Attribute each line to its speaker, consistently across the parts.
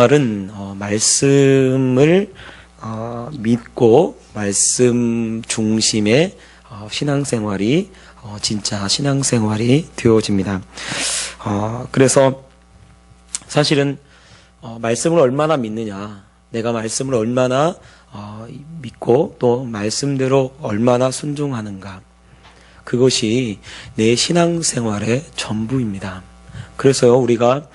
Speaker 1: 말은 말씀을 믿고 말씀 중심의 신앙생활이 진짜 신앙생활이 되어집니다. 그래서 사실은 말씀을 얼마나 믿느냐, 내가 말씀을 얼마나 믿고 또 말씀대로 얼마나 순종하는가, 그것이 내 신앙생활의 전부입니다. 그래서요, 우리가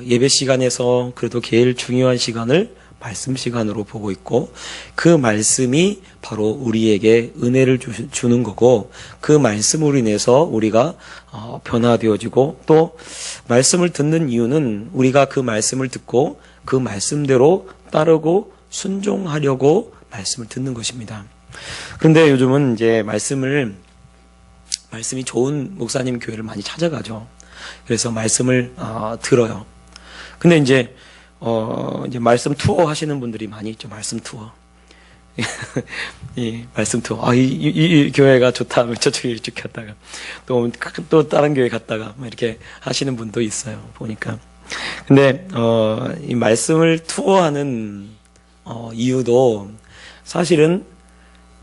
Speaker 1: 예배 시간에서 그래도 제일 중요한 시간을 말씀 시간으로 보고 있고, 그 말씀이 바로 우리에게 은혜를 주는 거고, 그 말씀으로 인해서 우리가 변화되어지고, 또 말씀을 듣는 이유는 우리가 그 말씀을 듣고 그 말씀대로 따르고 순종하려고 말씀을 듣는 것입니다. 그런데 요즘은 이제 말씀이 좋은 목사님 교회를 많이 찾아가죠. 그래서 말씀을 들어요. 근데 이제 말씀 투어 하시는 분들이 많이 있죠. 말씀 투어. 이 말씀 투어. 이 교회가 좋다. 저쪽에 이렇게 갔다가 또 다른 교회 갔다가 이렇게 하시는 분도 있어요. 보니까. 근데 이 말씀을 투어하는 이유도 사실은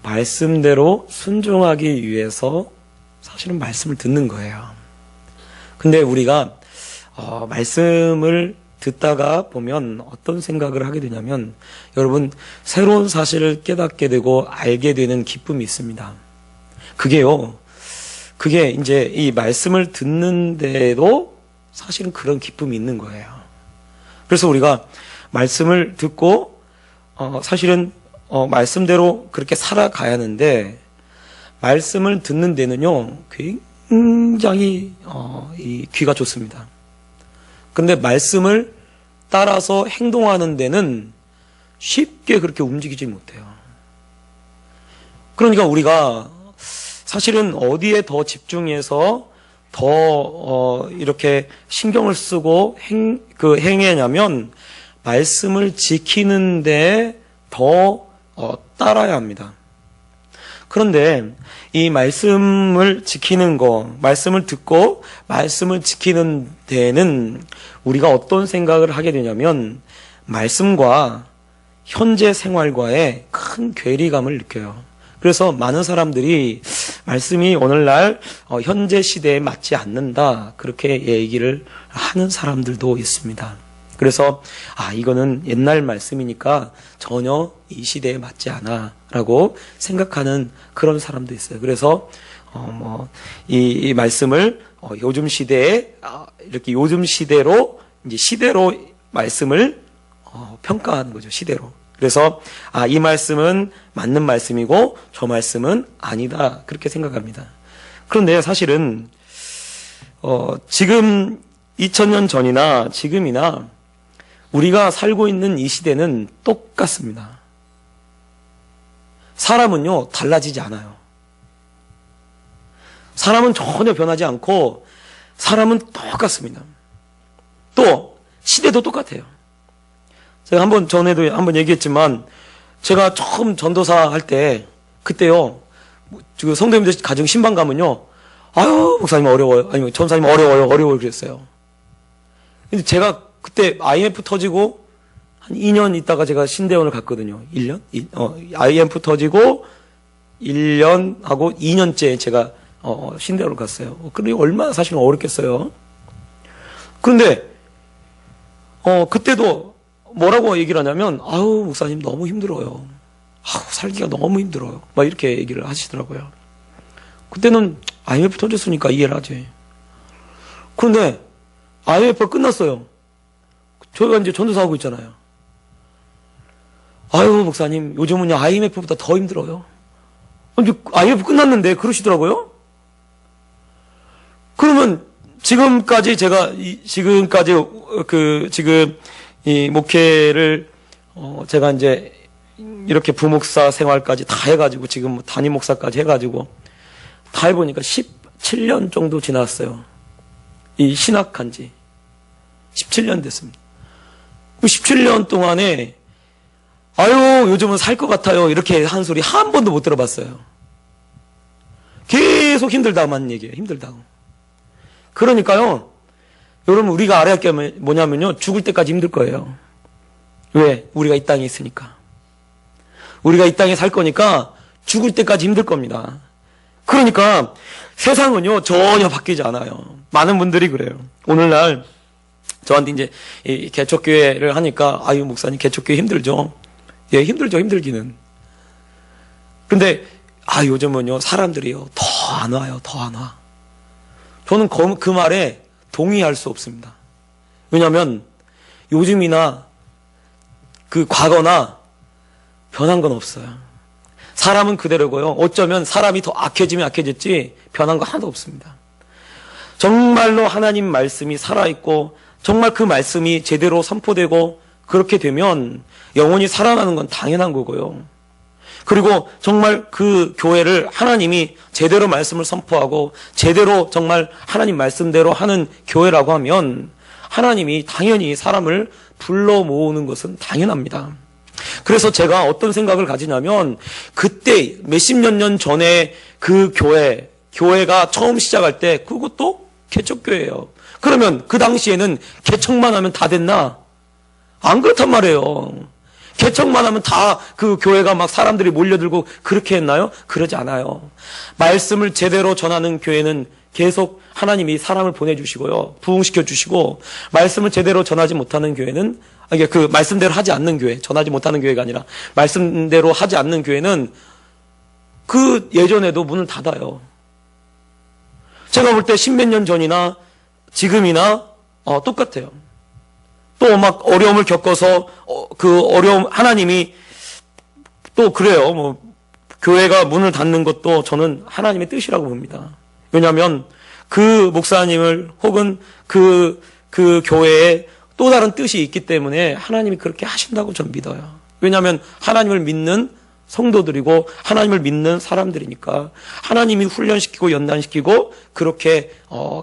Speaker 1: 말씀대로 순종하기 위해서 사실은 말씀을 듣는 거예요. 근데 우리가 말씀을 듣다가 보면 어떤 생각을 하게 되냐면, 여러분, 새로운 사실을 깨닫게 되고 알게 되는 기쁨이 있습니다. 그게 이제 이 말씀을 듣는데도 사실은 그런 기쁨이 있는 거예요. 그래서 우리가 말씀을 듣고 사실은 말씀대로 그렇게 살아가야 하는데, 말씀을 듣는 데는요 굉장히 이 귀가 좋습니다. 근데 말씀을 따라서 행동하는 데는 쉽게 그렇게 움직이지 못해요. 그러니까 우리가 사실은 어디에 더 집중해서 더 이렇게 신경을 쓰고 행해냐면 말씀을 지키는 데 더 따라야 합니다. 그런데 이 말씀을 지키는 거, 말씀을 듣고 말씀을 지키는 데는 우리가 어떤 생각을 하게 되냐면, 말씀과 현재 생활과의 큰 괴리감을 느껴요. 그래서 많은 사람들이 말씀이 오늘날 현재 시대에 맞지 않는다, 그렇게 얘기를 하는 사람들도 있습니다. 그래서 이거는 옛날 말씀이니까 전혀 이 시대에 맞지 않아 라고 생각하는 그런 사람도 있어요. 그래서 이 말씀을 요즘 시대에 이렇게 요즘 시대로 이제 시대로 말씀을 평가하는 거죠. 시대로. 그래서 이 말씀은 맞는 말씀이고 저 말씀은 아니다, 그렇게 생각합니다. 그런데 사실은 지금 2000년 전이나 지금이나 우리가 살고 있는 이 시대는 똑같습니다. 사람은요 달라지지 않아요. 사람은 전혀 변하지 않고 사람은 똑같습니다. 또 시대도 똑같아요. 제가 전에도 한번 얘기했지만, 제가 처음 전도사 할 때 그때요 성도님들 가정 신방 가면요, 목사님 어려워요, 아니면 전사님 어려워요 그랬어요. 근데 제가 그때 IMF 터지고 한 2년 있다가 제가 신대원을 갔거든요. 1년? IMF 터지고 1년 하고 2년째 제가 신대원을 갔어요. 그러니 얼마나 사실은 어렵겠어요. 그런데 그때도 뭐라고 얘기를 하냐면, 목사님 너무 힘들어요. 살기가 너무 힘들어요. 막 이렇게 얘기를 하시더라고요. 그때는 IMF 터졌으니까 이해를 하지. 그런데 IMF가 끝났어요. 저희가 이제 전도사 하고 있잖아요. 목사님 요즘은요 IMF보다 더 힘들어요. IMF 끝났는데 그러시더라고요. 그러면 지금까지 지금 이 목회를 제가 이제 이렇게 부목사 생활까지 다 해가지고 지금 담임 목사까지 해가지고 다 해보니까 17년 정도 지났어요. 이 신학한 지 17년 됐습니다. 17년 동안에 요즘은 살 것 같아요, 이렇게 한 소리 한 번도 못 들어봤어요. 계속 힘들다만 얘기해요. 힘들다고. 그러니까요 여러분, 우리가 알아야 할 게 뭐냐면요, 죽을 때까지 힘들 거예요. 왜? 우리가 이 땅에 있으니까. 우리가 이 땅에 살 거니까 죽을 때까지 힘들 겁니다. 그러니까 세상은요, 전혀 바뀌지 않아요. 많은 분들이 그래요. 오늘날 저한테 이제 이 개척교회를 하니까, 아유, 목사님, 개척교회 힘들죠? 예, 힘들죠, 힘들기는. 근데, 요즘은요, 사람들이요, 더 안 와요, 더 안 와. 저는 그 말에 동의할 수 없습니다. 왜냐면, 요즘이나, 과거나, 변한 건 없어요. 사람은 그대로고요. 어쩌면 사람이 더 악해지면 악해졌지, 변한 거 하나도 없습니다. 정말로 하나님 말씀이 살아있고, 정말 그 말씀이 제대로 선포되고, 그렇게 되면, 영혼이 살아나는 건 당연한 거고요. 그리고 정말 그 교회를 하나님이 제대로 말씀을 선포하고 제대로 정말 하나님 말씀대로 하는 교회라고 하면 하나님이 당연히 사람을 불러 모으는 것은 당연합니다. 그래서 제가 어떤 생각을 가지냐면 그때 몇십 년 전에 그 교회가 처음 시작할 때 그것도 개척교회예요. 그러면 그 당시에는 개척만 하면 다 됐나? 안 그렇단 말이에요. 개척만 하면 다 그 교회가 막 사람들이 몰려들고 그렇게 했나요? 그러지 않아요. 말씀을 제대로 전하는 교회는 계속 하나님이 사람을 보내주시고요. 부흥시켜 주시고, 말씀을 제대로 전하지 못하는 교회는, 그 말씀대로 하지 않는 교회, 전하지 못하는 교회가 아니라, 말씀대로 하지 않는 교회는 그 예전에도 문을 닫아요. 제가 볼 때 십몇 년 전이나 지금이나 똑같아요. 또 막 어려움을 겪어서 그 어려움 하나님이 또 그래요. 교회가 문을 닫는 것도 저는 하나님의 뜻이라고 봅니다. 왜냐하면 그 목사님을 혹은 그 교회에 또 다른 뜻이 있기 때문에 하나님이 그렇게 하신다고 저는 믿어요. 왜냐하면 하나님을 믿는 성도들이고 하나님을 믿는 사람들이니까 하나님이 훈련시키고 연단시키고 그렇게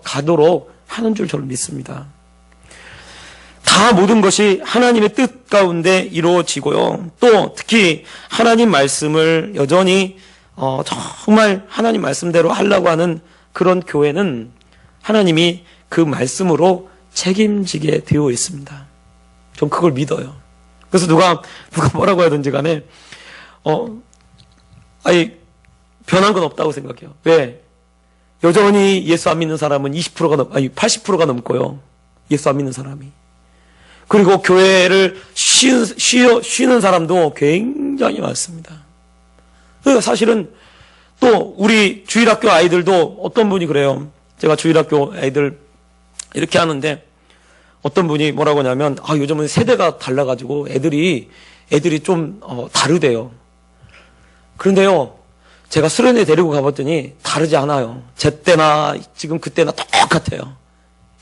Speaker 1: 가도록 하는 줄 저는 믿습니다. 다 모든 것이 하나님의 뜻 가운데 이루어지고요. 또 특히 하나님 말씀을 여전히 정말 하나님 말씀대로 하려고 하는 그런 교회는 하나님이 그 말씀으로 책임지게 되어 있습니다. 전 그걸 믿어요. 그래서 누가 뭐라고 하든지 간에 변한 건 없다고 생각해요. 왜? 여전히 예수 안 믿는 사람은 80%가 넘고요. 예수 안 믿는 사람이. 그리고 교회를 쉬는 사람도 굉장히 많습니다. 그러니까 사실은 또 우리 주일학교 아이들도 어떤 분이 그래요. 제가 주일학교 아이들 이렇게 하는데 어떤 분이 뭐라고 하냐면 요즘은 세대가 달라가지고 애들이 좀 다르대요. 그런데요, 제가 수련회 데리고 가봤더니 다르지 않아요. 제 때나 지금 그때나 똑같아요.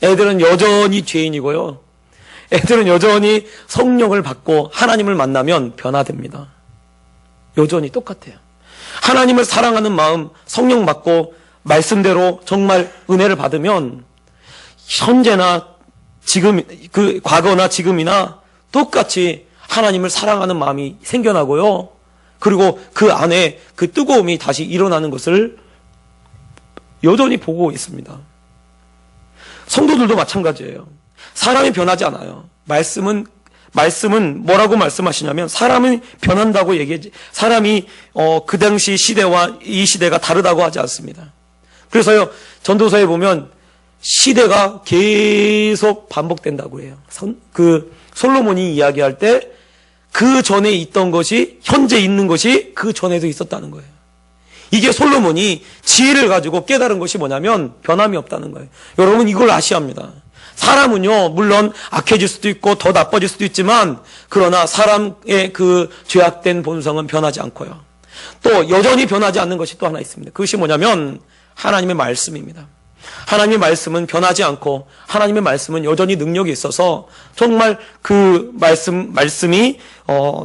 Speaker 1: 애들은 여전히 죄인이고요. 애들은 여전히 성령을 받고 하나님을 만나면 변화됩니다. 여전히 똑같아요. 하나님을 사랑하는 마음, 성령 받고 말씀대로 정말 은혜를 받으면 현재나 지금, 과거나 지금이나 똑같이 하나님을 사랑하는 마음이 생겨나고요. 그리고 그 안에 그 뜨거움이 다시 일어나는 것을 여전히 보고 있습니다. 성도들도 마찬가지예요. 사람이 변하지 않아요. 말씀은 뭐라고 말씀하시냐면 사람이 변한다고 얘기하지, 사람이 그 당시 시대와 이 시대가 다르다고 하지 않습니다. 그래서요, 전도서에 보면 시대가 계속 반복된다고 해요. 솔로몬이 이야기할 때 그 전에 있던 것이 현재 있는 것이 그 전에도 있었다는 거예요. 이게 솔로몬이 지혜를 가지고 깨달은 것이 뭐냐면 변함이 없다는 거예요. 여러분 이걸 아셔야 합니다. 사람은요, 물론 악해질 수도 있고 더 나빠질 수도 있지만 그러나 사람의 그 죄악된 본성은 변하지 않고요. 또 여전히 변하지 않는 것이 또 하나 있습니다. 그것이 뭐냐면 하나님의 말씀입니다. 하나님의 말씀은 변하지 않고 하나님의 말씀은 여전히 능력이 있어서 정말 그 말씀이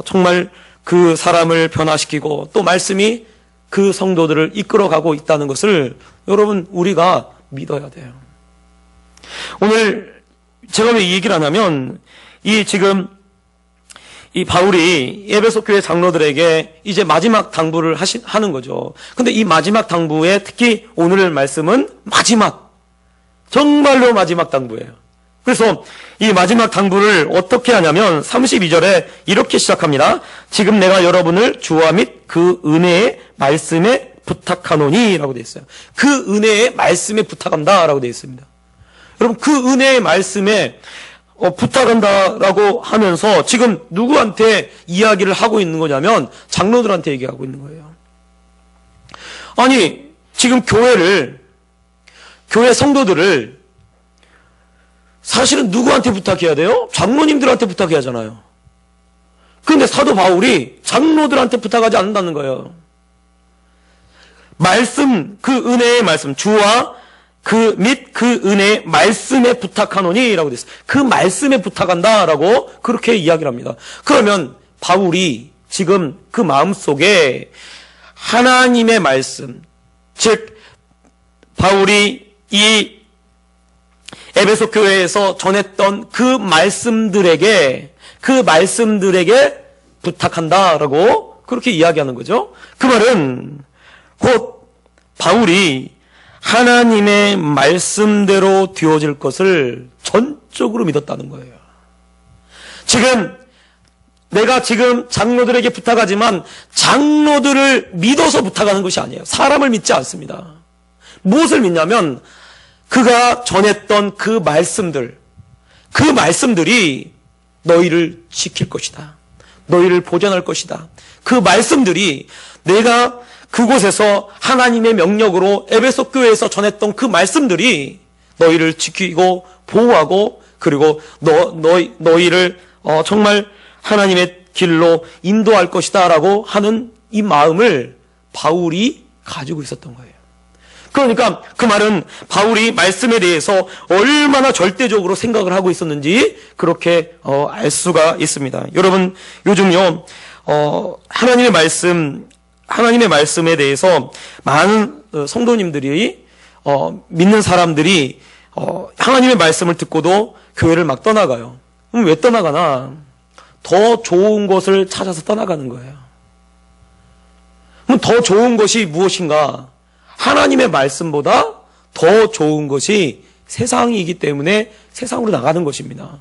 Speaker 1: 정말 그 사람을 변화시키고 또 말씀이 그 성도들을 이끌어가고 있다는 것을 여러분 우리가 믿어야 돼요. 오늘 제가 왜 이 얘기를 하냐면 지금 이 바울이 에베소 교회 장로들에게 이제 마지막 당부를 하는 거죠. 근데 이 마지막 당부에 특히 오늘 말씀은 정말로 마지막 당부예요. 그래서 이 마지막 당부를 어떻게 하냐면 32절에 이렇게 시작합니다. 지금 내가 여러분을 주와 및 그 은혜의 말씀에 부탁하노니 라고 되어 있어요. 그 은혜의 말씀에 부탁한다 라고 되어 있습니다. 여러분, 그 은혜의 말씀에 부탁한다라고 하면서 지금 누구한테 이야기를 하고 있는 거냐면 장로들한테 얘기하고 있는 거예요. 아니, 지금 교회 성도들을 사실은 누구한테 부탁해야 돼요? 장로님들한테 부탁해야 하잖아요. 그런데 사도 바울이 장로들한테 부탁하지 않는다는 거예요. 말씀, 그 은혜의 말씀, 주와 그 은혜의 말씀에 부탁하노니 라고 되어 있어요. 그 말씀에 부탁한다 라고 그렇게 이야기를 합니다. 그러면 바울이 지금 그 마음속에 하나님의 말씀, 즉 바울이 이 에베소 교회에서 전했던 그 말씀들에게 부탁한다라고 그렇게 이야기하는 거죠. 그 말은 곧 바울이 하나님의 말씀대로 되어질 것을 전적으로 믿었다는 거예요. 내가 지금 장로들에게 부탁하지만 장로들을 믿어서 부탁하는 것이 아니에요. 사람을 믿지 않습니다. 무엇을 믿냐면 그가 전했던 그 말씀들이 너희를 지킬 것이다. 너희를 보존할 것이다. 그 말씀들이 내가 그곳에서 하나님의 명령으로 에베소 교회에서 전했던 그 말씀들이 너희를 지키고 보호하고 그리고 너희를 정말 하나님의 길로 인도할 것이다 라고 하는 이 마음을 바울이 가지고 있었던 거예요. 그러니까 그 말은 바울이 말씀에 대해서 얼마나 절대적으로 생각을 하고 있었는지 그렇게 알 수가 있습니다. 여러분, 요즘요 하나님의 말씀에 대해서 많은 성도님들이 믿는 사람들이 하나님의 말씀을 듣고도 교회를 막 떠나가요. 그럼 왜 떠나가나? 더 좋은 것을 찾아서 떠나가는 거예요. 그럼 더 좋은 것이 무엇인가? 하나님의 말씀보다 더 좋은 것이 세상이기 때문에 세상으로 나가는 것입니다.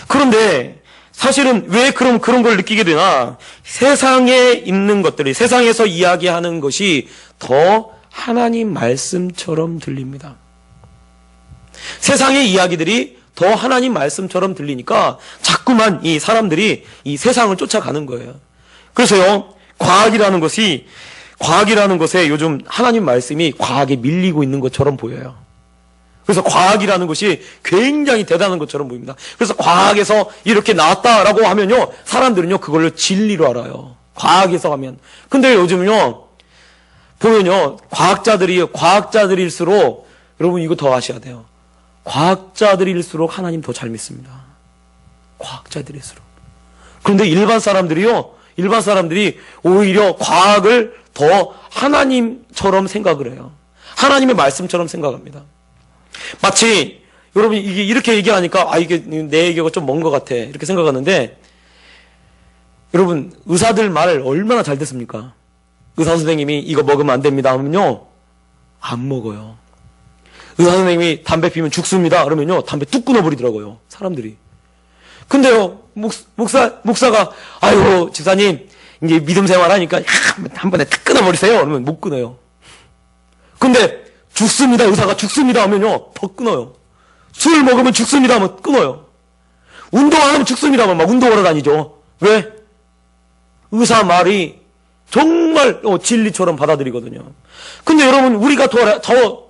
Speaker 1: 그런데 사실은 왜 그런 걸 느끼게 되나? 세상에 있는 것들이, 세상에서 이야기하는 것이 더 하나님 말씀처럼 들립니다. 세상의 이야기들이 더 하나님 말씀처럼 들리니까 자꾸만 이 사람들이 이 세상을 쫓아가는 거예요. 그래서요, 과학이라는 것에 요즘 하나님 말씀이 과학에 밀리고 있는 것처럼 보여요. 그래서 과학이라는 것이 굉장히 대단한 것처럼 보입니다. 그래서 과학에서 이렇게 나왔다라고 하면요, 사람들은요, 그걸로 진리로 알아요. 과학에서 하면. 근데 요즘은요, 보면요, 과학자들일수록, 여러분 이거 더 아셔야 돼요. 과학자들일수록 하나님 더 잘 믿습니다. 과학자들일수록. 그런데 일반 사람들이 오히려 과학을 더 하나님처럼 생각을 해요. 하나님의 말씀처럼 생각합니다. 마치 여러분 이렇게 얘기하니까 이게 내 얘기가 좀 먼 것 같아 이렇게 생각하는데, 여러분 의사들 말 얼마나 잘 듣습니까? 의사 선생님이 이거 먹으면 안 됩니다 하면요, 안 먹어요. 의사 선생님이 담배 피우면 죽습니다 그러면요, 담배 뚝 끊어버리더라고요, 사람들이. 근데요, 목사가 아이고 집사님 이제 믿음 생활하니까 한 번에 탁 끊어버리세요 그러면 못 끊어요. 근데 죽습니다, 의사가 죽습니다 하면요, 더 끊어요. 술 먹으면 죽습니다 하면 끊어요. 운동 안 하면 죽습니다 하면 막 운동하러 다니죠. 왜? 의사 말이 정말 진리처럼 받아들이거든요. 근데 여러분, 우리가 더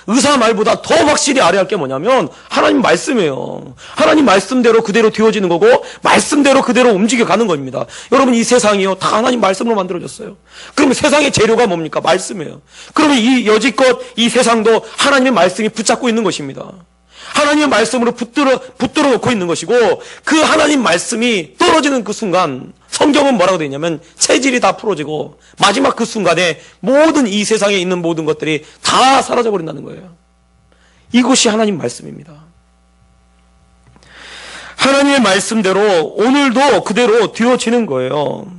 Speaker 1: 의사 말보다 더 확실히 알아야 할 게 뭐냐면 하나님 말씀이에요. 하나님 말씀대로 그대로 되어지는 거고 말씀대로 그대로 움직여가는 겁니다. 여러분, 이 세상이요 다 하나님 말씀으로 만들어졌어요. 그러면 세상의 재료가 뭡니까? 말씀이에요. 그러면 이 여지껏 이 세상도 하나님의 말씀이 붙잡고 있는 것입니다. 하나님의 말씀으로 붙들어 놓고 있는 것이고, 그 하나님 말씀이 떨어지는 그 순간 성경은 뭐라고 되어 있냐면 체질이 다 풀어지고 마지막 그 순간에 모든 이 세상에 있는 모든 것들이 다 사라져 버린다는 거예요. 이것이 하나님 말씀입니다. 하나님의 말씀대로 오늘도 그대로 되어지는 거예요.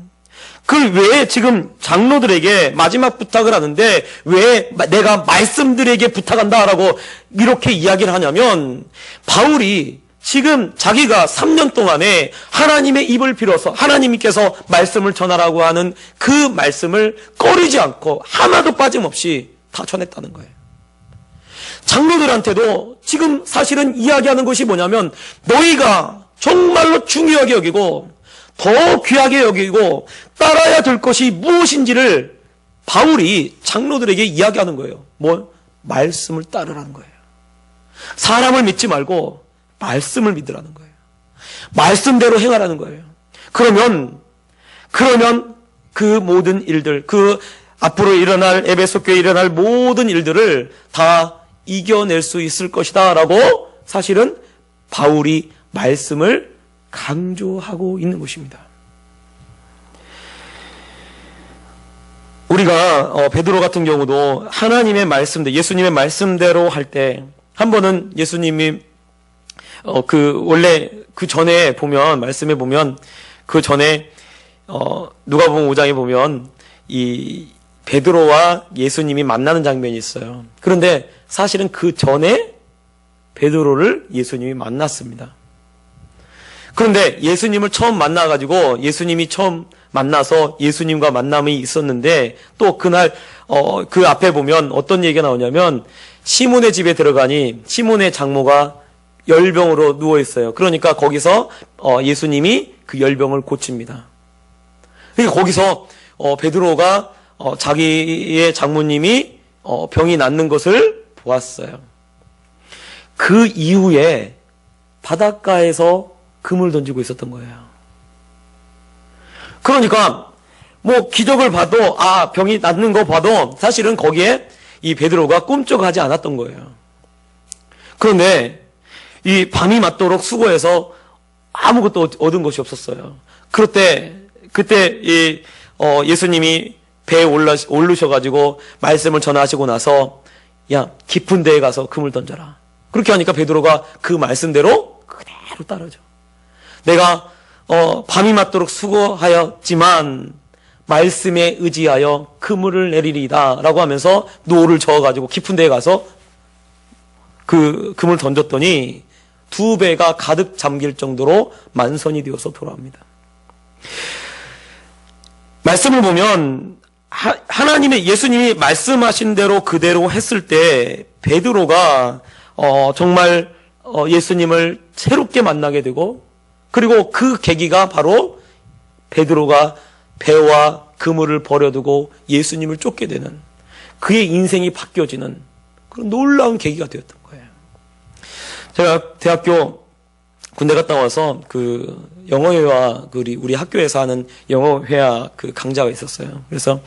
Speaker 1: 왜 지금 장로들에게 마지막 부탁을 하는데 왜 내가 말씀들에게 부탁한다라고 이렇게 이야기를 하냐면, 바울이 지금 자기가 3년 동안에 하나님의 입을 빌어서 하나님께서 말씀을 전하라고 하는 그 말씀을 꺼리지 않고 하나도 빠짐없이 다 전했다는 거예요. 장로들한테도 지금 사실은 이야기하는 것이 뭐냐면, 너희가 정말로 중요하게 여기고 더 귀하게 여기고 따라야 될 것이 무엇인지를 바울이 장로들에게 이야기하는 거예요. 말씀을 따르라는 거예요. 사람을 믿지 말고 말씀을 믿으라는 거예요. 말씀대로 행하라는 거예요. 그러면 그 모든 일들, 그 앞으로 일어날, 에베소 교회에 일어날 모든 일들을 다 이겨낼 수 있을 것이다 라고 사실은 바울이 말씀을 강조하고 있는 것입니다. 우리가 베드로 같은 경우도 하나님의 말씀대로, 예수님의 말씀대로 할 때, 한 번은 예수님이 원래 그 전에 보면, 말씀에 보면, 그 전에 누가복음 5장에 보면 이 베드로와 예수님이 만나는 장면이 있어요. 그런데 사실은 그 전에 베드로를 예수님이 만났습니다. 그런데 예수님을 처음 만나가지고, 예수님이 처음 만나서 예수님과 만남이 있었는데, 또 그날 그 앞에 보면 어떤 얘기가 나오냐면, 시몬의 집에 들어가니 시몬의 장모가 열병으로 누워 있어요. 그러니까 거기서 예수님이 그 열병을 고칩니다. 그러니까 거기서 베드로가 자기의 장모님이 병이 낫는 것을 보았어요. 그 이후에 바닷가에서 금을 던지고 있었던 거예요. 그러니까 기적을 봐도, 병이 낫는 거 봐도 사실은 거기에 이 베드로가 꿈쩍하지 않았던 거예요. 그런데 이 밤이 맞도록 수고해서 아무것도 얻은 것이 없었어요. 그때 예수님이 배에 오르셔가지고 말씀을 전하시고 나서, 야, 깊은 데에 가서 금을 던져라. 그렇게 하니까 베드로가 그 말씀대로 그대로 따르죠. 내가 밤이 맞도록 수고하였지만 말씀에 의지하여 그물을 내리리다 라고 하면서 노를 저어가지고 깊은 데에 가서 그 금을 던졌더니 2배가 가득 잠길 정도로 만선이 되어서 돌아옵니다. 말씀을 보면 하나님의, 예수님이 말씀하신 대로 그대로 했을 때 베드로가 정말 예수님을 새롭게 만나게 되고, 그리고 그 계기가 바로 베드로가 배와 그물을 버려두고 예수님을 쫓게 되는, 그의 인생이 바뀌어지는 그런 놀라운 계기가 되었던 거예요. 제가 대학교 군대 갔다 와서 그 영어회화, 우리 학교에서 하는 영어회화 그 강좌가 있었어요. 그래서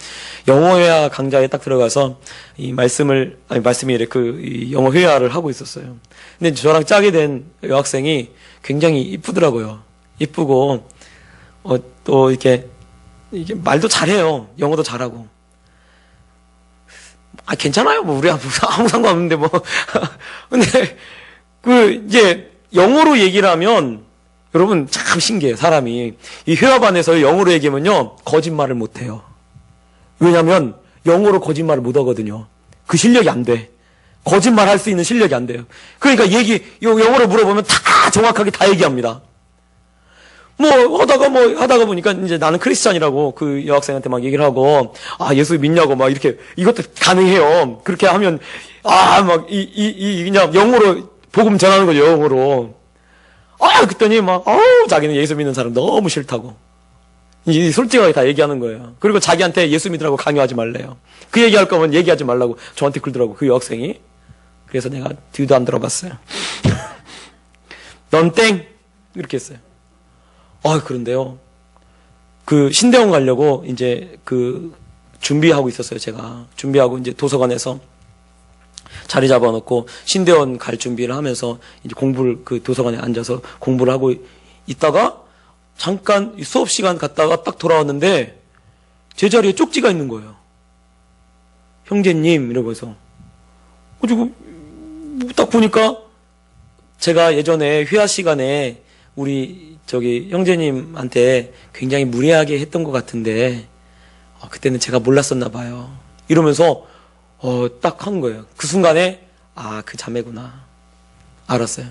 Speaker 1: 영어회화 강좌에 딱 들어가서 이 이 영어회화를 하고 있었어요. 근데 저랑 짝이 된 여학생이 굉장히 이쁘더라고요. 이쁘고, 또 이게 말도 잘해요. 영어도 잘하고. 괜찮아요. 우리 아무 상관없는데 근데 이제 영어로 얘기를 하면, 여러분 참 신기해요. 사람이 이 회화반에서 영어로 얘기하면요 거짓말을 못해요. 왜냐하면 영어로 거짓말을 못하거든요. 그 실력이 안 돼. 거짓말 할 수 있는 실력이 안 돼요. 그러니까 영어로 물어보면 다 정확하게 다 얘기합니다. 하다가 보니까 이제 나는 크리스찬이라고 그 여학생한테 막 얘기를 하고, 예수 믿냐고 막 이렇게, 이것도 가능해요. 그렇게 하면, 그냥 영어로 복음 전하는 거죠, 영어로. 그랬더니 자기는 예수 믿는 사람 너무 싫다고. 솔직하게 다 얘기하는 거예요. 그리고 자기한테 예수 믿으라고 강요하지 말래요. 그 얘기할 거면 얘기하지 말라고 저한테 그러더라고, 그 여학생이. 그래서 내가 뒤도 안 들어봤어요. 넌 땡! 이렇게 했어요. 그런데요. 그 신대원 가려고 이제 준비하고 있었어요, 제가. 준비하고 이제 도서관에서 자리 잡아놓고 신대원 갈 준비를 하면서 이제 도서관에 앉아서 공부를 하고 있다가 잠깐 수업 시간 갔다가 딱 돌아왔는데 제 자리에 쪽지가 있는 거예요. 형제님, 이러면서. 그리고 딱 보니까 제가 예전에 회화 시간에 우리 형제님한테 굉장히 무례하게 했던 것 같은데 그때는 제가 몰랐었나 봐요. 이러면서 딱 한 거예요. 그 순간에 그 자매구나 알았어요.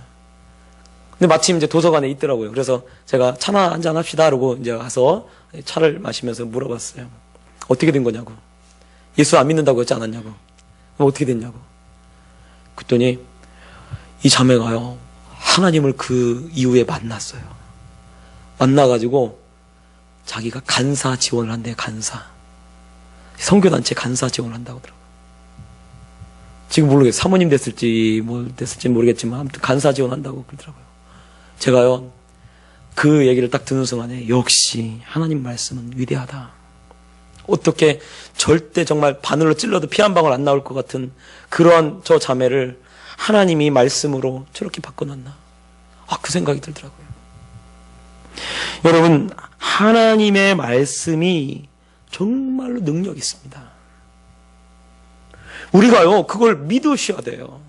Speaker 1: 근데 마침 이제 도서관에 있더라고요. 그래서 제가 차나 한잔 합시다 그러고 이제 가서 차를 마시면서 물어봤어요. 어떻게 된 거냐고. 예수 안 믿는다고 했지 않았냐고. 어떻게 됐냐고. 그랬더니 이 자매가요, 하나님을 그 이후에 만났어요. 만나가지고 자기가 간사 지원을 한대요. 간사. 선교단체 간사 지원을 한다고 하더라고요. 지금 모르겠어요. 사모님 됐을지 뭐 됐을지 모르겠지만 아무튼 간사 지원한다고 그러더라고요. 제가요, 그 얘기를 딱 듣는 순간에 역시 하나님 말씀은 위대하다. 어떻게 절대 정말 바늘로 찔러도 피 한 방울 안 나올 것 같은 그런 저 자매를 하나님이 말씀으로 저렇게 바꿔놨나. 그 생각이 들더라고요. 여러분, 하나님의 말씀이 정말로 능력이 있습니다. 우리가요, 그걸 믿으셔야 돼요.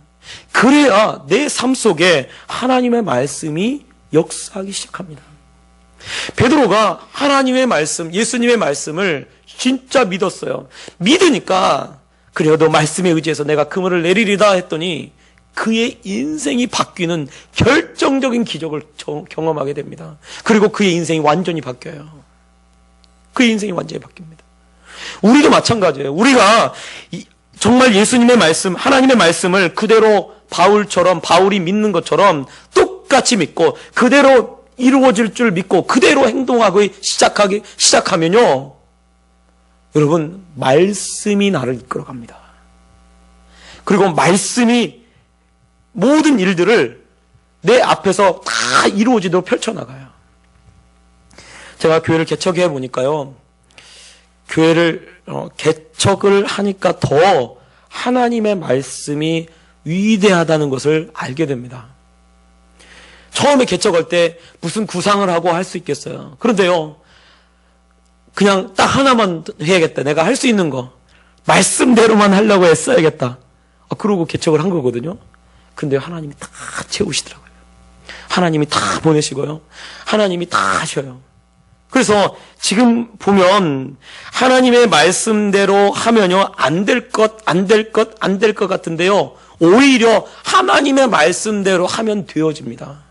Speaker 1: 그래야 내 삶 속에 하나님의 말씀이 역사하기 시작합니다. 베드로가 하나님의 말씀, 예수님의 말씀을 진짜 믿었어요. 믿으니까 그래요, 너 말씀에 의지해서 내가 그물을 내리리다 했더니 그의 인생이 바뀌는 결정적인 기적을 경험하게 됩니다. 그리고 그의 인생이 완전히 바뀌어요. 그의 인생이 완전히 바뀝니다. 우리도 마찬가지예요. 우리가 정말 예수님의 말씀, 하나님의 말씀을 그대로 바울이 믿는 것처럼 똑같이 믿고 그대로 이루어질 줄 믿고 그대로 행동하기 시작하면요, 여러분, 말씀이 나를 이끌어갑니다. 그리고 말씀이 모든 일들을 내 앞에서 다 이루어지도록 펼쳐나가요. 제가 교회를 개척해 보니까요, 교회를 개척을 하니까 더 하나님의 말씀이 위대하다는 것을 알게 됩니다. 처음에 개척할 때 무슨 구상을 하고 할 수 있겠어요. 그런데요, 그냥 딱 하나만 해야겠다. 내가 할 수 있는 거 말씀대로만 하려고 했어야겠다. 그러고 개척을 한 거거든요. 근데 하나님이 다 채우시더라고요. 하나님이 다 보내시고요, 하나님이 다 하셔요. 그래서 지금 보면 하나님의 말씀대로 하면요, 안 될 것 같은데요, 오히려 하나님의 말씀대로 하면 되어집니다.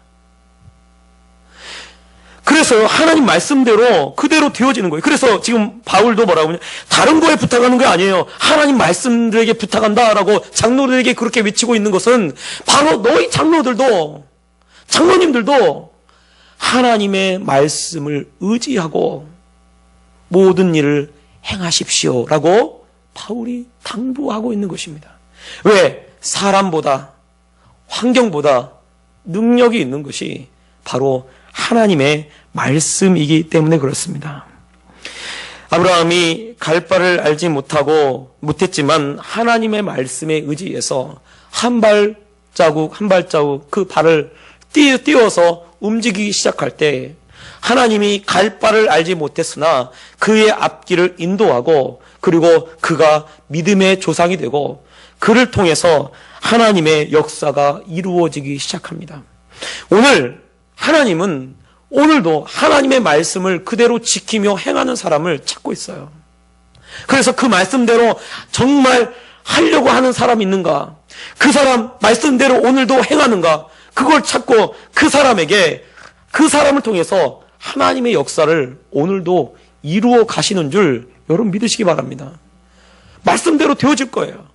Speaker 1: 그래서 하나님 말씀대로 그대로 되어지는 거예요. 그래서 지금 바울도 뭐라고 하냐, 다른 거에 부탁하는 게 아니에요. 하나님 말씀들에게 부탁한다라고 장로들에게 그렇게 외치고 있는 것은 바로 너희 장로님들도 하나님의 말씀을 의지하고 모든 일을 행하십시오라고 바울이 당부하고 있는 것입니다. 왜? 사람보다, 환경보다 능력이 있는 것이 바로 하나님의 말씀이기 때문에 그렇습니다. 아브라함이 갈 바를 알지 못했지만 하나님의 말씀에 의지해서 한 발자국 그 발을 띄워서 움직이기 시작할 때 하나님이 갈 바를 알지 못했으나 그의 앞길을 인도하고, 그리고 그가 믿음의 조상이 되고 그를 통해서 하나님의 역사가 이루어지기 시작합니다. 하나님은 오늘도 하나님의 말씀을 그대로 지키며 행하는 사람을 찾고 있어요. 그래서 그 말씀대로 정말 하려고 하는 사람이 있는가? 그 사람 말씀대로 오늘도 행하는가? 그걸 찾고 그 사람을 통해서 하나님의 역사를 오늘도 이루어 가시는 줄 여러분 믿으시기 바랍니다. 말씀대로 되어질 거예요.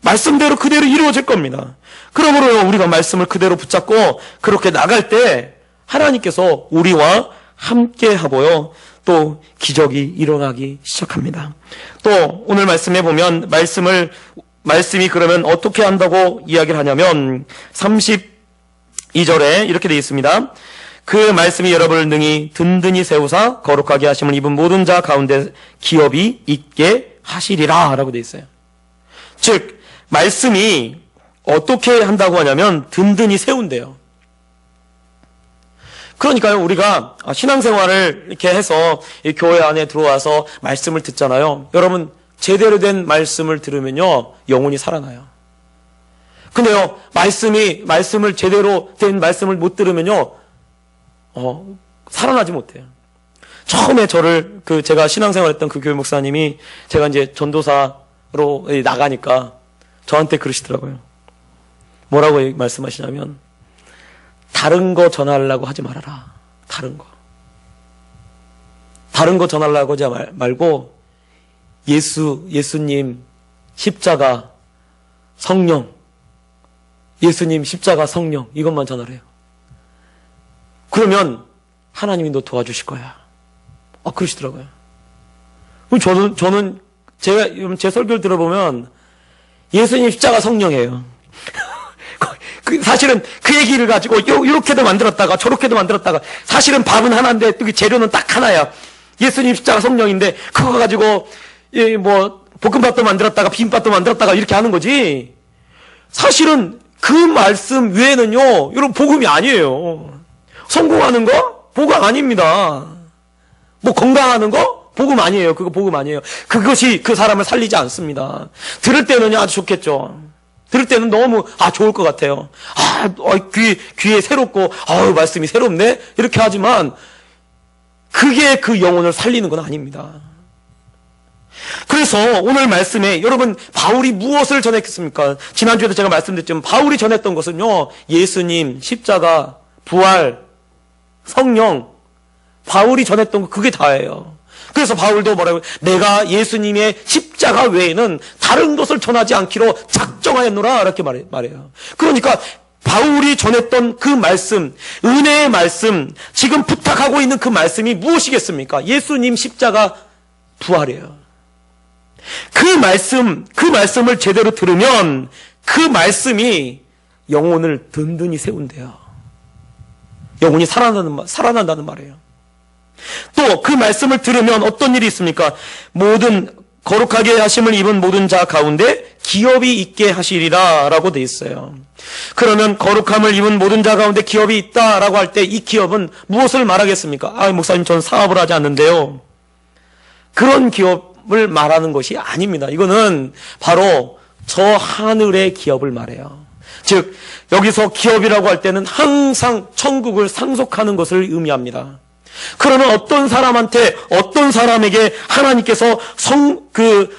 Speaker 1: 말씀대로 그대로 이루어질 겁니다. 그러므로 우리가 말씀을 그대로 붙잡고 그렇게 나갈 때 하나님께서 우리와 함께 하고요, 또 기적이 일어나기 시작합니다. 또 오늘 말씀에 보면 말씀이 그러면 어떻게 한다고 이야기를 하냐면 32절에 이렇게 되어 있습니다. 그 말씀이 여러분을 능히 든든히 세우사 거룩하게 하심을 입은 모든 자 가운데 기업이 있게 하시리라 라고 되어 있어요. 즉 말씀이 어떻게 한다고 하냐면 든든히 세운대요. 그러니까요, 우리가 신앙생활을 이렇게 해서 이 교회 안에 들어와서 말씀을 듣잖아요. 여러분, 제대로 된 말씀을 들으면요, 영혼이 살아나요. 근데요, 말씀을 제대로 된 말씀을 못 들으면요, 살아나지 못해요. 처음에 저를 제가 신앙생활했던 그 교회 목사님이 제가 이제 전도사로 나가니까 저한테 그러시더라고요. 뭐라고 말씀하시냐면 다른 거 전하려고 하지 말아라. 다른 거 전하려고 하지 말고 예수님 십자가 성령, 예수님 십자가 성령 이것만 전하래요. 그러면 하나님이 너 도와주실 거야. 그러시더라고요. 저는 제 설교를 들어보면 예수님 십자가 성령이에요. 사실은 그 얘기를 가지고 이렇게도 만들었다가 저렇게도 만들었다가 사실은 밥은 하나인데 재료는 딱 하나야. 예수님 십자가 성령인데 그거 가지고 볶음밥도 만들었다가 비빔밥도 만들었다가 이렇게 하는 거지. 사실은 그 말씀 외에는요, 여러분 복음이 아니에요. 성공하는 거 복음 아닙니다. 건강하는 거 복음 아니에요. 그거 복음 아니에요. 그것이 그 사람을 살리지 않습니다. 들을 때는 아주 좋겠죠. 들을 때는 너무 좋을 것 같아요. 귀에 새롭고 말씀이 새롭네 이렇게 하지만 그게 그 영혼을 살리는 건 아닙니다. 그래서 오늘 말씀에 여러분 바울이 무엇을 전했겠습니까? 지난주에도 제가 말씀드렸지만 바울이 전했던 것은요, 예수님 십자가 부활 성령, 바울이 전했던 거 그게 다예요. 그래서 바울도 뭐라고, 내가 예수님의 십자가 외에는 다른 것을 전하지 않기로 작정하였노라 이렇게 말해요. 그러니까 바울이 전했던 그 말씀, 은혜의 말씀, 지금 부탁하고 있는 그 말씀이 무엇이겠습니까? 예수님 십자가 부활이에요. 그 말씀을 제대로 들으면 그 말씀이 영혼을 든든히 세운대요. 영혼이 살아난다는 말이에요. 또 그 말씀을 들으면 어떤 일이 있습니까? 모든 거룩하게 하심을 입은 모든 자 가운데 기업이 있게 하시리라 라고 돼 있어요. 그러면 거룩함을 입은 모든 자 가운데 기업이 있다라고 할 때 이 기업은 무엇을 말하겠습니까? 목사님 저는 사업을 하지 않는데요. 그런 기업을 말하는 것이 아닙니다. 이거는 바로 저 하늘의 기업을 말해요. 즉 여기서 기업이라고 할 때는 항상 천국을 상속하는 것을 의미합니다. 그러면 어떤 사람에게 하나님께서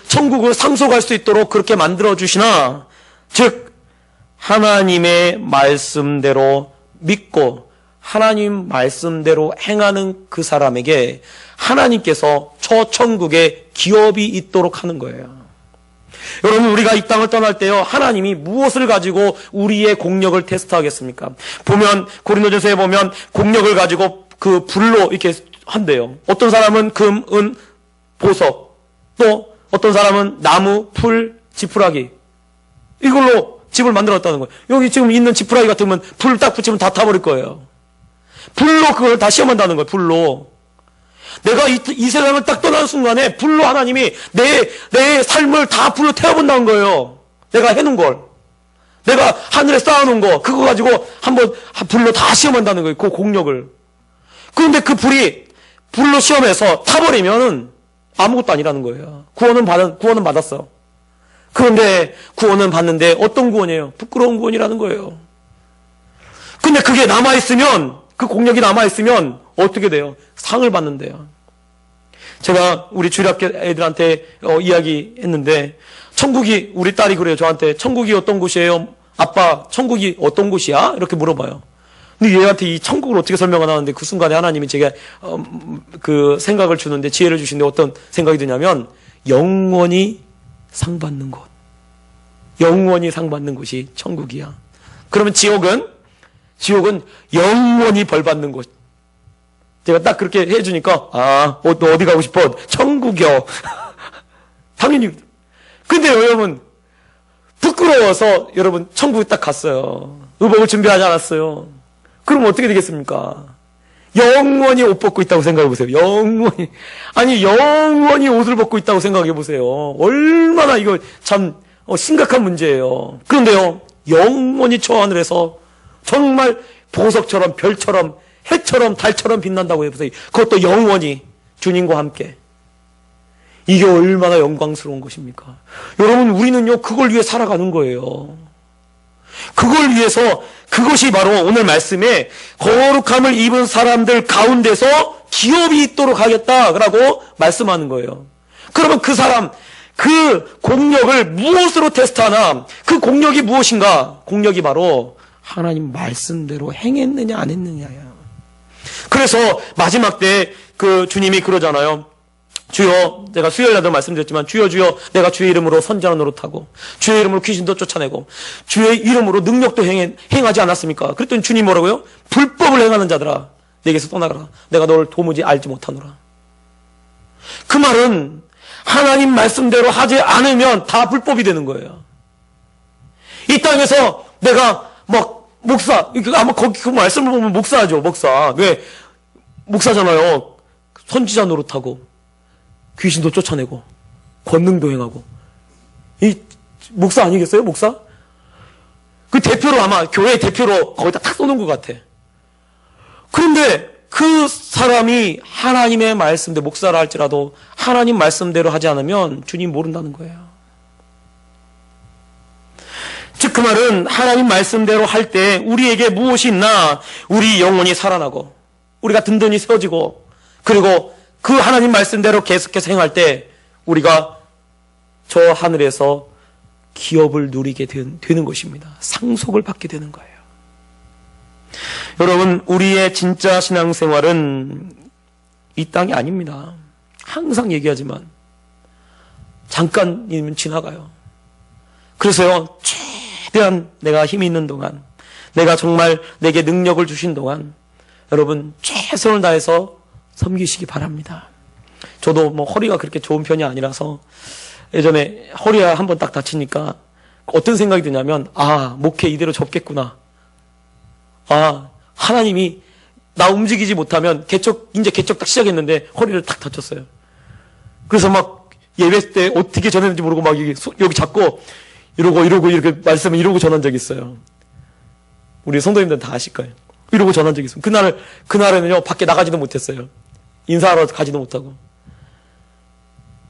Speaker 1: 천국을 상속할 수 있도록 그렇게 만들어 주시나, 즉 하나님의 말씀대로 믿고 하나님 말씀대로 행하는 그 사람에게 하나님께서 저 천국에 기업이 있도록 하는 거예요. 여러분, 우리가 이 땅을 떠날 때요, 하나님이 무엇을 가지고 우리의 공력을 테스트하겠습니까? 고린도전서에 보면 공력을 가지고 그 불로 이렇게 한대요. 어떤 사람은 금, 은, 보석, 또 어떤 사람은 나무, 풀, 지푸라기, 이걸로 집을 만들었다는 거예요. 여기 지금 있는 지푸라기 같으면 불 딱 붙이면 다 타버릴 거예요. 불로 그걸 다 시험한다는 거예요. 불로. 내가 이 세상을 딱 떠나는 순간에 불로 하나님이 내 삶을 다 불로 태워본다는 거예요. 내가 해놓은 걸, 내가 하늘에 쌓아놓은 거, 그거 가지고 한번 불로 다 시험한다는 거예요. 그 공력을. 그런데 그 불로 시험해서 타버리면 아무것도 아니라는 거예요. 구원은 받았어. 그런데 구원은 받는데 어떤 구원이에요? 부끄러운 구원이라는 거예요. 근데 그게 남아있으면, 그 공력이 남아있으면 어떻게 돼요? 상을 받는데요. 제가 우리 주일학교 애들한테 이야기했는데, 천국이, 우리 딸이 그래요. 저한테 천국이 어떤 곳이에요? 아빠, 천국이 어떤 곳이야? 이렇게 물어봐요. 근데 얘한테 이 천국을 어떻게 설명하나는데 그 순간에 하나님이 제가 그 생각을 주는데, 지혜를 주시는데 어떤 생각이 드냐면, 영원히 상 받는 곳, 영원히 상 받는 곳이 천국이야. 그러면 지옥은 영원히 벌 받는 곳. 제가 딱 그렇게 해주니까, 너 어디 가고 싶어? 천국이요. 당연히. 근데 여러분, 부끄러워서 여러분 천국에 딱 갔어요. 의복을 준비하지 않았어요. 그럼 어떻게 되겠습니까? 영원히 옷 벗고 있다고 생각해 보세요. 영원히 옷을 벗고 있다고 생각해 보세요. 얼마나 이거 참 심각한 문제예요. 그런데요, 영원히 저 하늘에서 정말 보석처럼, 별처럼, 해처럼, 달처럼 빛난다고 해보세요. 그것도 영원히 주님과 함께. 이게 얼마나 영광스러운 것입니까? 여러분, 우리는요, 그걸 위해 살아가는 거예요. 그걸 위해서, 그것이 바로 오늘 말씀에 거룩함을 입은 사람들 가운데서 기업이 있도록 하겠다라고 말씀하는 거예요. 그러면 그 사람, 그 공력을 무엇으로 테스트하나? 그 공력이 무엇인가? 공력이 바로 하나님 말씀대로 행했느냐 안 했느냐야. 그래서 마지막 때 그 주님이 그러잖아요. 주여, 제가 수요일 날도 말씀드렸지만, 주여 주여 내가 주의 이름으로 선지자는 노릇하고 주의 이름으로 귀신도 쫓아내고 주의 이름으로 능력도 행하지 않았습니까? 그랬더니 주님 뭐라고요? 불법을 행하는 자들아 내게서 떠나가라. 내가 너를 도무지 알지 못하노라. 그 말은 하나님 말씀대로 하지 않으면 다 불법이 되는 거예요. 이 땅에서 내가 막 목사, 아마 거기 그 말씀을 보면 목사죠, 목사. 왜? 목사잖아요. 선지자 노릇하고 귀신도 쫓아내고 권능도 행하고. 이 목사 아니겠어요? 목사? 그 대표로 아마 교회 대표로 거기다 탁 쏘는 것 같아. 그런데 그 사람이 하나님의 말씀대로 목사라 할지라도 하나님 말씀대로 하지 않으면 주님 모른다는 거예요. 즉 그 말은 하나님 말씀대로 할 때 우리에게 무엇이 있나? 우리 영혼이 살아나고 우리가 든든히 세워지고 그리고 그 하나님 말씀대로 계속해서 행할 때 우리가 저 하늘에서 기업을 누리게 되는 것입니다. 상속을 받게 되는 거예요. 여러분, 우리의 진짜 신앙생활은 이 땅이 아닙니다. 항상 얘기하지만 잠깐이면 지나가요. 그래서요, 최대한 내가 힘이 있는 동안, 내가 정말 내게 능력을 주신 동안 여러분 최선을 다해서 섬기시기 바랍니다. 저도 뭐 허리가 그렇게 좋은 편이 아니라서 예전에 허리가 한번 딱 다치니까 어떤 생각이 드냐면, 목회 이대로 접겠구나. 하나님이 나 움직이지 못하면 이제 개척 딱 시작했는데 허리를 딱 다쳤어요. 그래서 막 예배 때 어떻게 전했는지 모르고 막 여기 잡고 이러고 이렇게 말씀을 이러고 전한 적이 있어요. 우리 성도님들은 다 아실 거예요. 이러고 전한 적이 있어요. 그날에는요, 밖에 나가지도 못했어요. 인사하러 가지도 못하고.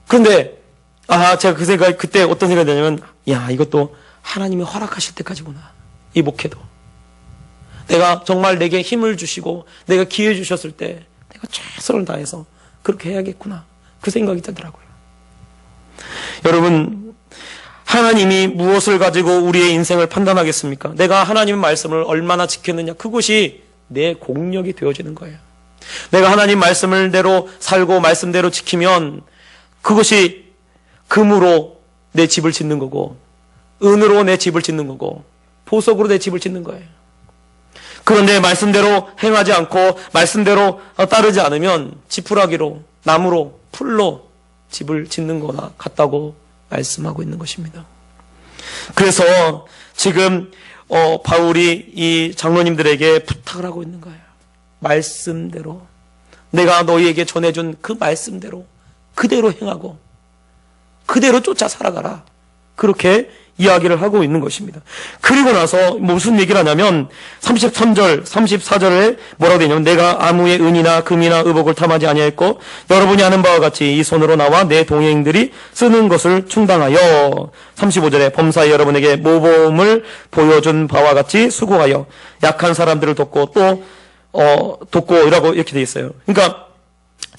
Speaker 1: 그런데, 제가 그때 어떤 생각이 드냐면, 이것도 하나님이 허락하실 때까지구나. 이 목회도. 내가 정말 내게 힘을 주시고, 내가 기회 주셨을 때, 내가 최선을 다해서 그렇게 해야겠구나. 그 생각이 들더라고요. 여러분, 하나님이 무엇을 가지고 우리의 인생을 판단하겠습니까? 내가 하나님의 말씀을 얼마나 지켰느냐. 그것이 내 공력이 되어지는 거예요. 내가 하나님 말씀대로 살고 말씀대로 지키면 그것이 금으로 내 집을 짓는 거고 은으로 내 집을 짓는 거고 보석으로 내 집을 짓는 거예요. 그런데 말씀대로 행하지 않고 말씀대로 따르지 않으면 지푸라기로 나무로 풀로 집을 짓는 거나 같다고 말씀하고 있는 것입니다. 그래서 지금 바울이 이 장로님들에게 부탁을 하고 있는 거예요. 말씀대로 내가 너희에게 전해준 그 말씀대로 그대로 행하고 그대로 쫓아 살아가라. 그렇게 이야기를 하고 있는 것입니다. 그리고 나서 무슨 얘기를 하냐면 33절, 34절에 뭐라고 되냐면 내가 아무의 은이나 금이나 의복을 탐하지 아니하였고 여러분이 아는 바와 같이 이 손으로 나와 내 동행들이 쓰는 것을 충당하여 35절에 범사에 여러분에게 모범을 보여준 바와 같이 수고하여 약한 사람들을 돕고 또 돕고 이렇게 돼 있어요. 그러니까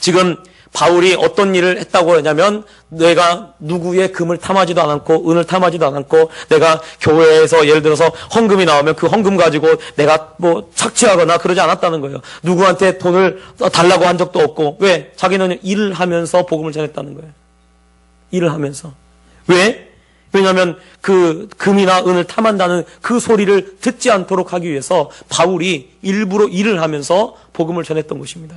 Speaker 1: 지금 바울이 어떤 일을 했다고 하냐면 내가 누구의 금을 탐하지도 않았고 은을 탐하지도 않았고 내가 교회에서 예를 들어서 헌금이 나오면 그 헌금 가지고 내가 뭐 착취하거나 그러지 않았다는 거예요. 누구한테 돈을 달라고 한 적도 없고. 왜? 자기는 일을 하면서 복음을 전했다는 거예요. 일을 하면서. 왜? 왜냐하면 그 금이나 은을 탐한다는 그 소리를 듣지 않도록 하기 위해서 바울이 일부러 일을 하면서 복음을 전했던 것입니다.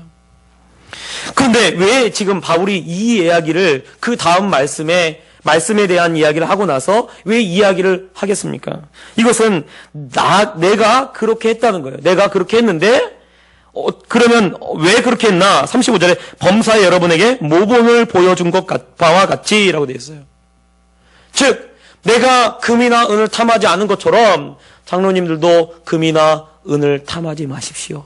Speaker 1: 그런데 왜 지금 바울이 이 이야기를 그 다음 말씀에 대한 이야기를 하고 나서 왜 이야기를 하겠습니까? 이것은 내가 그렇게 했다는 거예요. 내가 그렇게 했는데 그러면 왜 그렇게 했나? 35절에 범사에 여러분에게 모범을 보여준 바와 같이 라고 되어 있어요. 즉 내가 금이나 은을 탐하지 않은 것처럼 장로님들도 금이나 은을 탐하지 마십시오.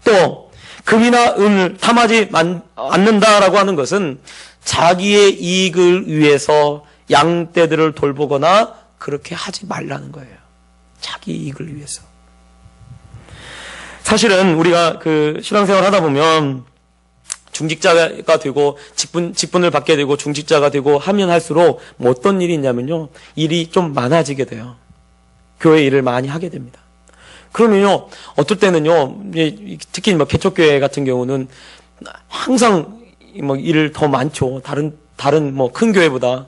Speaker 1: 또 금이나 은을 탐하지 않는다라고 하는 것은 자기의 이익을 위해서 양떼들을 돌보거나 그렇게 하지 말라는 거예요. 자기 이익을 위해서. 사실은 우리가 그 신앙생활 하다 보면 중직자가 되고 직분을 받게 되고 중직자가 되고 하면 할수록 뭐 어떤 일이 있냐면요. 일이 좀 많아지게 돼요. 교회 일을 많이 하게 됩니다. 그러면요. 어떨 때는요. 특히 뭐 개척교회 같은 경우는 항상 뭐 일을 더 많죠. 다른 뭐 큰 교회보다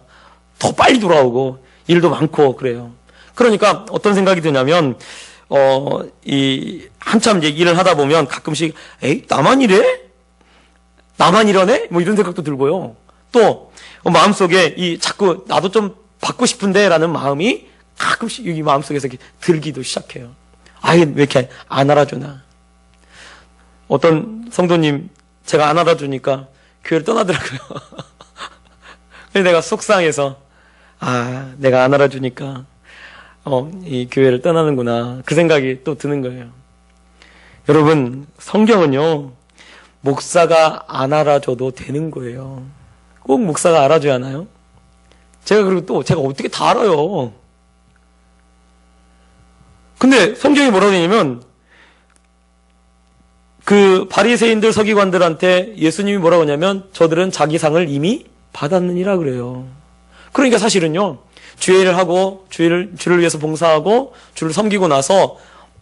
Speaker 1: 더 빨리 돌아오고 일도 많고 그래요. 그러니까 어떤 생각이 드냐면 한참 이제 일을 하다 보면 가끔씩 에이 나만 이래? 나만 이러네? 뭐 이런 생각도 들고요. 또 마음속에 자꾸 나도 좀 받고 싶은데라는 마음이 가끔씩 이 마음속에서 이렇게 들기도 시작해요. 아예 왜 이렇게 안 알아주나? 어떤 성도님 제가 안 알아주니까 교회를 떠나더라고요. 그래서 내가 속상해서 내가 안 알아주니까 이 교회를 떠나는구나. 그 생각이 또 드는 거예요. 여러분, 성경은요, 목사가 안 알아줘도 되는 거예요. 꼭 목사가 알아줘야 하나요? 그리고 또 제가 어떻게 다 알아요. 근데 성경이 뭐라고 되냐면, 그 바리새인들 서기관들한테 예수님이 뭐라고 하냐면, 저들은 자기 상을 이미 받았느니라 그래요. 그러니까 사실은요, 주일을 하고, 주를 위해서 봉사하고, 주를 섬기고 나서,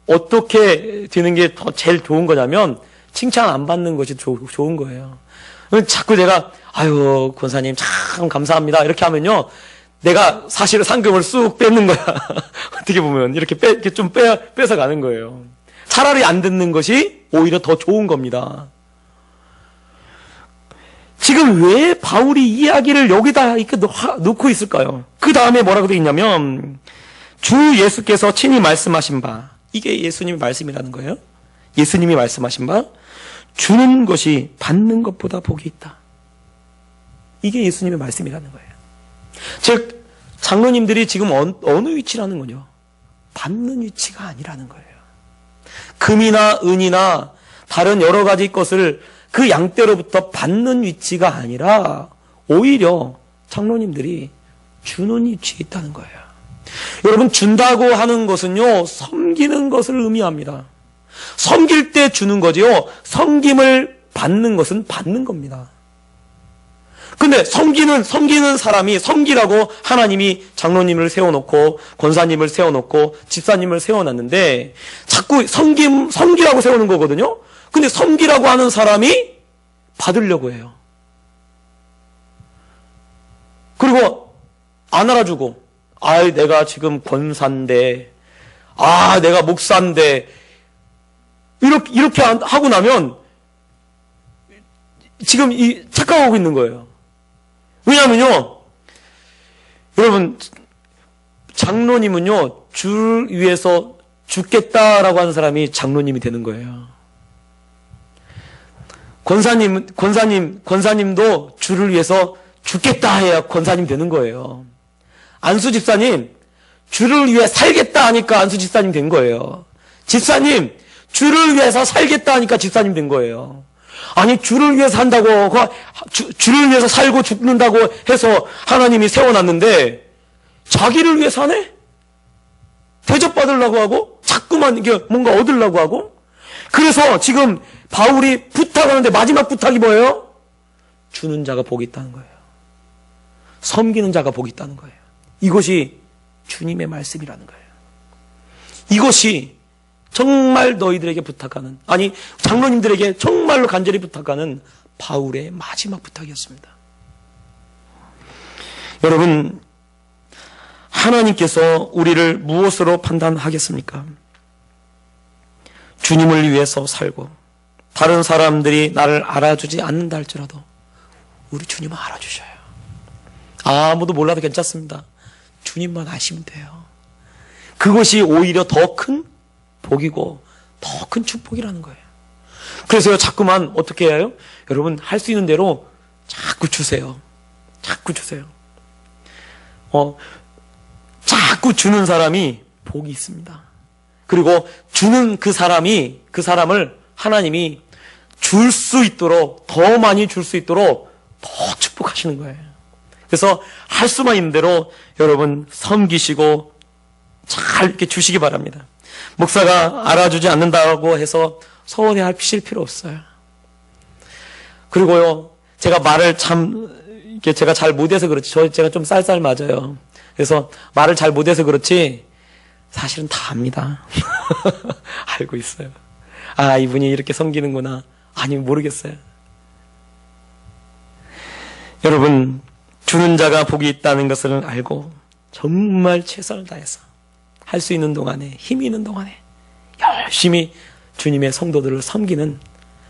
Speaker 1: 어떻게 되는 게 더 제일 좋은 거냐면, 칭찬 안 받는 것이 좋은 거예요. 자꾸 내가, 아유, 권사님 참 감사합니다. 이렇게 하면요, 내가 사실은 상금을 쑥 뺏는 거야. 어떻게 보면, 이렇게 좀 뺏어 가는 거예요. 차라리 안 듣는 것이 오히려 더 좋은 겁니다. 지금 왜 바울이 이야기를 여기다 이렇게 놓고 있을까요? 그 다음에 뭐라고 되어 있냐면, 주 예수께서 친히 말씀하신 바, 이게 예수님의 말씀이라는 거예요. 예수님이 말씀하신 바, 주는 것이 받는 것보다 복이 있다. 이게 예수님의 말씀이라는 거예요. 즉, 장로님들이 지금 어느 위치라는 거죠? 받는 위치가 아니라는 거예요. 금이나 은이나 다른 여러 가지 것을 그 양떼로부터 받는 위치가 아니라 오히려 장로님들이 주는 위치에 있다는 거예요. 여러분, 준다고 하는 것은요, 섬기는 것을 의미합니다. 섬길 때 주는 거지요, 섬김을 받는 것은 받는 겁니다. 근데 섬기는 사람이 섬기라고 하나님이 장로님을 세워놓고 권사님을 세워놓고 집사님을 세워놨는데 자꾸 섬기라고 세우는 거거든요. 근데 섬기라고 하는 사람이 받으려고 해요. 그리고 안 알아주고, 내가 지금 권사인데, 내가 목사인데, 이렇게 하고 나면 지금 착각하고 있는 거예요. 왜냐면요, 여러분, 장로님은요, 주를 위해서 죽겠다라고 하는 사람이 장로님이 되는 거예요. 권사님도 주를 위해서 죽겠다 해야 권사님 되는 거예요. 안수 집사님, 주를 위해 살겠다 하니까 안수 집사님 된 거예요. 집사님, 주를 위해서 살겠다 하니까 집사님 된 거예요. 아니, 주를 위해서 산다고, 주를 위해서 살고 죽는다고 해서 하나님이 세워놨는데, 자기를 위해 사네? 대접받으려고 하고, 자꾸만 이게 뭔가 얻으려고 하고, 그래서 지금 바울이 부탁하는데 마지막 부탁이 뭐예요? 주는 자가 복이 있다는 거예요. 섬기는 자가 복이 있다는 거예요. 이것이 주님의 말씀이라는 거예요. 이것이 정말 너희들에게 부탁하는, 장로님들에게 정말로 간절히 부탁하는 바울의 마지막 부탁이었습니다. 여러분, 하나님께서 우리를 무엇으로 판단하겠습니까? 주님을 위해서 살고 다른 사람들이 나를 알아주지 않는다 할지라도 우리 주님은 알아주셔요. 아무도 몰라도 괜찮습니다. 주님만 아시면 돼요. 그것이 오히려 더 큰 복이고 더 큰 축복이라는 거예요. 그래서요, 자꾸만 어떻게 해요? 여러분, 할 수 있는 대로 자꾸 주세요. 자꾸 주세요. 자꾸 주는 사람이 복이 있습니다. 그리고 주는 그 사람을 하나님이 줄 수 있도록, 더 많이 줄 수 있도록 더 축복하시는 거예요. 그래서 할 수만 있는 대로 여러분 섬기시고 잘 이렇게 주시기 바랍니다. 목사가 알아주지 않는다고 해서 서운해하실 필요 없어요. 그리고요, 제가 말을 이게 제가 잘 못해서 그렇지, 제가 좀 쌀쌀 맞아요. 그래서 말을 잘 못해서 그렇지, 사실은 다 압니다. 알고 있어요. 아, 이분이 이렇게 섬기는구나. 아니, 모르겠어요. 여러분, 주는 자가 복이 있다는 것을 알고 정말 최선을 다해서 할 수 있는 동안에, 힘이 있는 동안에 열심히 주님의 성도들을 섬기는,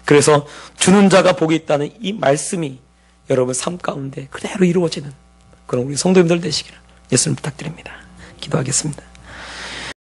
Speaker 1: 그래서 주는 자가 복이 있다는 이 말씀이 여러분 삶 가운데 그대로 이루어지는 그런 우리 성도님들 되시기를 예수님 부탁드립니다. 기도하겠습니다.